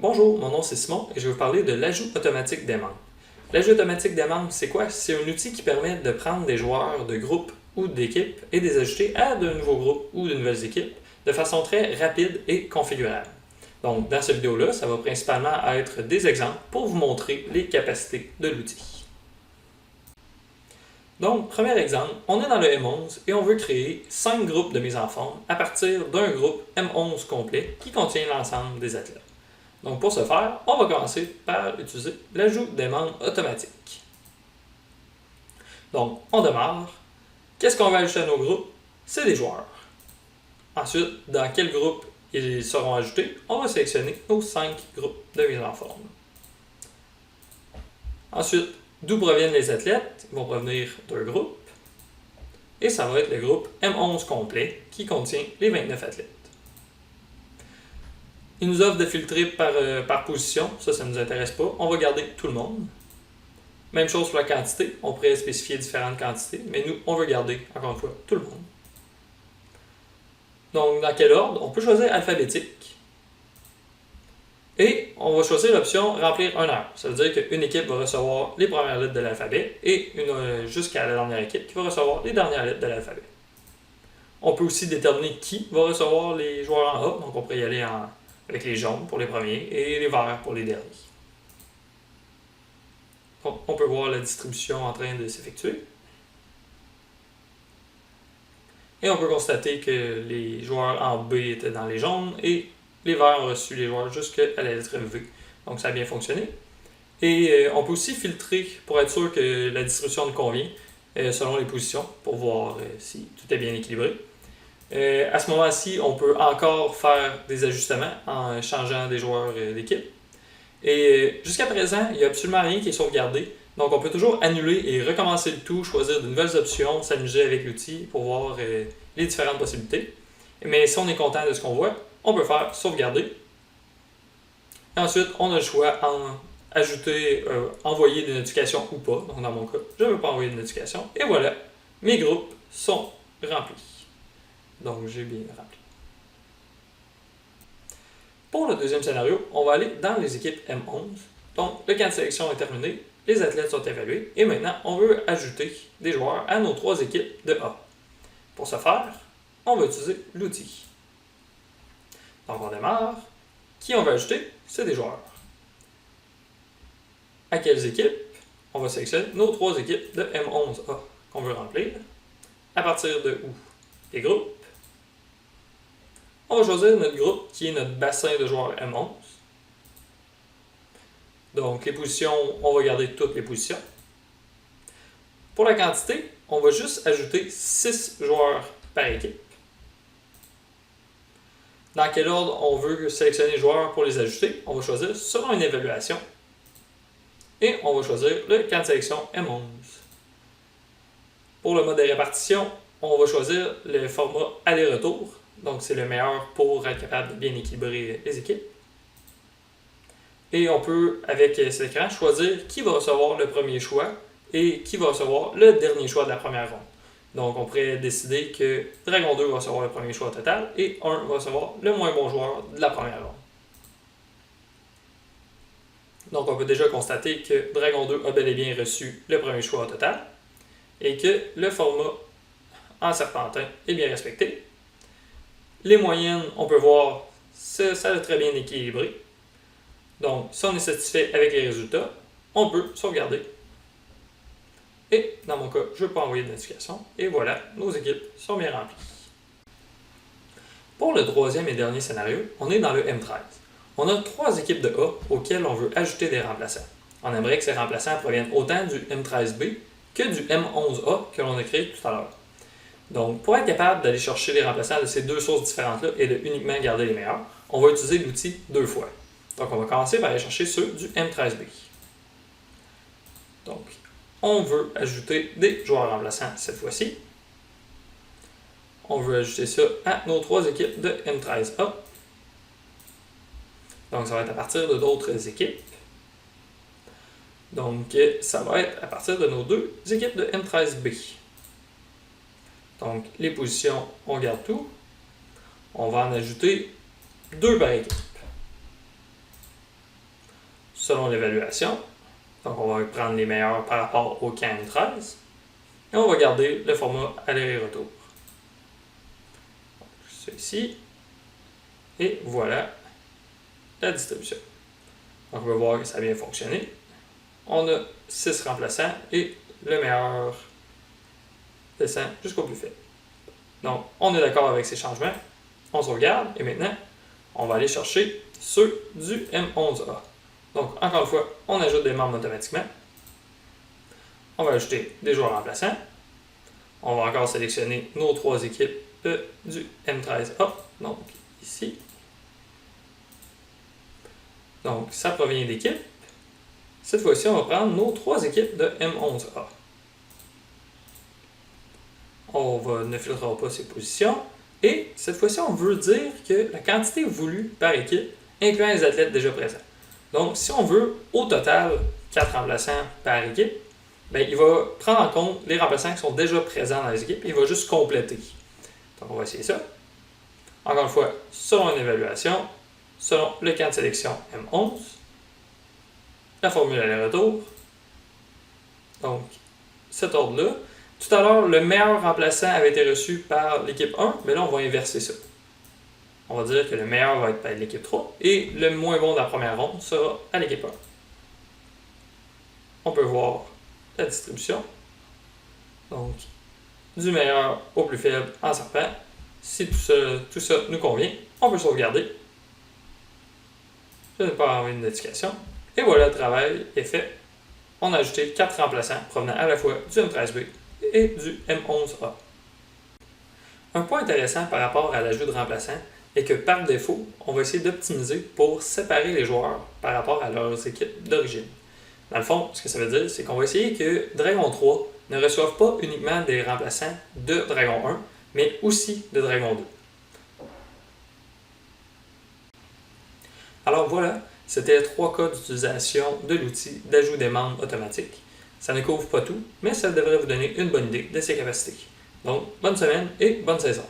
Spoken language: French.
Bonjour, mon nom c'est Simon et je vais vous parler de l'ajout automatique des membres. L'ajout automatique des membres, c'est quoi? C'est un outil qui permet de prendre des joueurs de groupe ou d'équipe et de les ajouter à de nouveaux groupes ou de nouvelles équipes de façon très rapide et configurable. Donc, dans cette vidéo-là, ça va principalement être des exemples pour vous montrer les capacités de l'outil. Donc, premier exemple, on est dans le M11 et on veut créer 5 groupes de mise en forme à partir d'un groupe M11 complet qui contient l'ensemble des athlètes. Donc pour ce faire, on va commencer par utiliser l'ajout des membres automatique. Donc on démarre. Qu'est-ce qu'on va ajouter à nos groupes? C'est des joueurs. Ensuite, dans quel groupe ils seront ajoutés? On va sélectionner nos 5 groupes de mise en forme. Ensuite, d'où proviennent les athlètes? Ils vont provenir d'un groupe. Et ça va être le groupe M11 complet qui contient les 29 athlètes. Il nous offre de filtrer par position, ça ne nous intéresse pas. On va garder tout le monde. Même chose pour la quantité, on pourrait spécifier différentes quantités, mais nous, on veut garder, encore une fois, tout le monde. Donc, dans quel ordre? On peut choisir alphabétique. Et on va choisir l'option remplir un heure. Ça veut dire qu'une équipe va recevoir les premières lettres de l'alphabet et jusqu'à la dernière équipe qui va recevoir les dernières lettres de l'alphabet. On peut aussi déterminer qui va recevoir les joueurs en A, donc on pourrait y aller avec les jaunes pour les premiers et les verts pour les derniers. On peut voir la distribution en train de s'effectuer. Et on peut constater que les joueurs en B étaient dans les jaunes et les verts ont reçu les joueurs jusqu'à la lettre V. Donc ça a bien fonctionné. Et on peut aussi filtrer pour être sûr que la distribution nous convient selon les positions pour voir si tout est bien équilibré. À ce moment-ci, on peut encore faire des ajustements en changeant des joueurs d'équipe. Et jusqu'à présent, il n'y a absolument rien qui est sauvegardé. Donc on peut toujours annuler et recommencer le tout, choisir de nouvelles options, s'amuser avec l'outil pour voir les différentes possibilités. Mais si on est content de ce qu'on voit, on peut faire sauvegarder. Et ensuite, on a le choix en ajouter, envoyer des notifications ou pas. Donc dans mon cas, je ne veux pas envoyer de notifications. Et voilà, mes groupes sont remplis. Donc, j'ai bien rempli. Pour le deuxième scénario, on va aller dans les équipes M11. Donc, le camp de sélection est terminé, les athlètes sont évalués, et maintenant, on veut ajouter des joueurs à nos 3 équipes de A. Pour ce faire, on va utiliser l'outil. Donc, on démarre. Qui on va ajouter? C'est des joueurs. À quelles équipes? On va sélectionner nos 3 équipes de M11A qu'on veut remplir. À partir de où? Des groupes. On va choisir notre groupe qui est notre bassin de joueurs M11. Donc les positions, on va garder toutes les positions. Pour la quantité, on va juste ajouter 6 joueurs par équipe. Dans quel ordre on veut sélectionner les joueurs pour les ajouter? On va choisir selon une évaluation. Et on va choisir le camp de sélection M11. Pour le mode de répartition, on va choisir le format aller-retour. Donc, c'est le meilleur pour être capable de bien équilibrer les équipes. Et on peut, avec cet écran, choisir qui va recevoir le premier choix et qui va recevoir le dernier choix de la première ronde. Donc, on pourrait décider que Dragon 2 va recevoir le premier choix total et 1 va recevoir le moins bon joueur de la première ronde. Donc, on peut déjà constater que Dragon 2 a bel et bien reçu le premier choix total et que le format en serpentin est bien respecté. Les moyennes, on peut voir, ça a très bien équilibré. Donc, si on est satisfait avec les résultats, on peut sauvegarder. Et dans mon cas, je ne veux pas envoyer de notification. Et voilà, nos équipes sont bien remplies. Pour le troisième et dernier scénario, on est dans le M13. On a 3 équipes de A auxquelles on veut ajouter des remplaçants. On aimerait que ces remplaçants proviennent autant du M13B que du M11A que l'on a créé tout à l'heure. Donc, pour être capable d'aller chercher les remplaçants de ces 2 sources différentes-là et de uniquement garder les meilleurs, on va utiliser l'outil 2 fois. Donc, on va commencer par aller chercher ceux du M13B. Donc, on veut ajouter des joueurs remplaçants cette fois-ci. On veut ajouter ça à nos 3 équipes de M13A. Donc, ça va être à partir de d'autres équipes. Donc, ça va être à partir de nos 2 équipes de M13B. Donc, les positions, on garde tout. On va en ajouter 2 par équipe. selon l'évaluation. Donc, on va prendre les meilleurs par rapport au camp M13. Et on va garder le format aller et retour. C'est ici. Et voilà la distribution. Donc, on va voir que ça a bien fonctionné. On a 6 remplaçants et le meilleur descend jusqu'au plus faible. Donc, on est d'accord avec ces changements. On sauvegarde et maintenant, on va aller chercher ceux du M11A. Donc, encore une fois, on ajoute des membres automatiquement. On va ajouter des joueurs remplaçants. On va encore sélectionner nos 3 équipes du M13A. Donc, ici. Donc, ça provient d'équipes. Cette fois-ci, on va prendre nos 3 équipes de M11A. On ne filtrera pas ces positions. Et cette fois-ci, on veut dire que la quantité voulue par équipe inclut les athlètes déjà présents. Donc, si on veut au total 4 remplaçants par équipe, bien, il va prendre en compte les remplaçants qui sont déjà présents dans les équipes et il va juste compléter. Donc, on va essayer ça. Encore une fois, selon une évaluation, selon le camp de sélection M11, la formule aller-retour. Donc, cet ordre-là. Tout à l'heure, le meilleur remplaçant avait été reçu par l'équipe 1, mais là, on va inverser ça. On va dire que le meilleur va être par l'équipe 3 et le moins bon de la première ronde sera à l'équipe 1. On peut voir la distribution. Donc, du meilleur au plus faible en serpent. Si tout ça nous convient, on peut sauvegarder. Je n'ai pas envoyé une notification. Et voilà, le travail est fait. On a ajouté 4 remplaçants provenant à la fois du M13B et du M11A. Un point intéressant par rapport à l'ajout de remplaçants est que par défaut, on va essayer d'optimiser pour séparer les joueurs par rapport à leurs équipes d'origine. Dans le fond, ce que ça veut dire, c'est qu'on va essayer que Dragon 3 ne reçoive pas uniquement des remplaçants de Dragon 1, mais aussi de Dragon 2. Alors voilà, c'était 3 cas d'utilisation de l'outil d'ajout des membres automatique. Ça ne couvre pas tout, mais ça devrait vous donner une bonne idée de ses capacités. Donc, bonne semaine et bonne saison!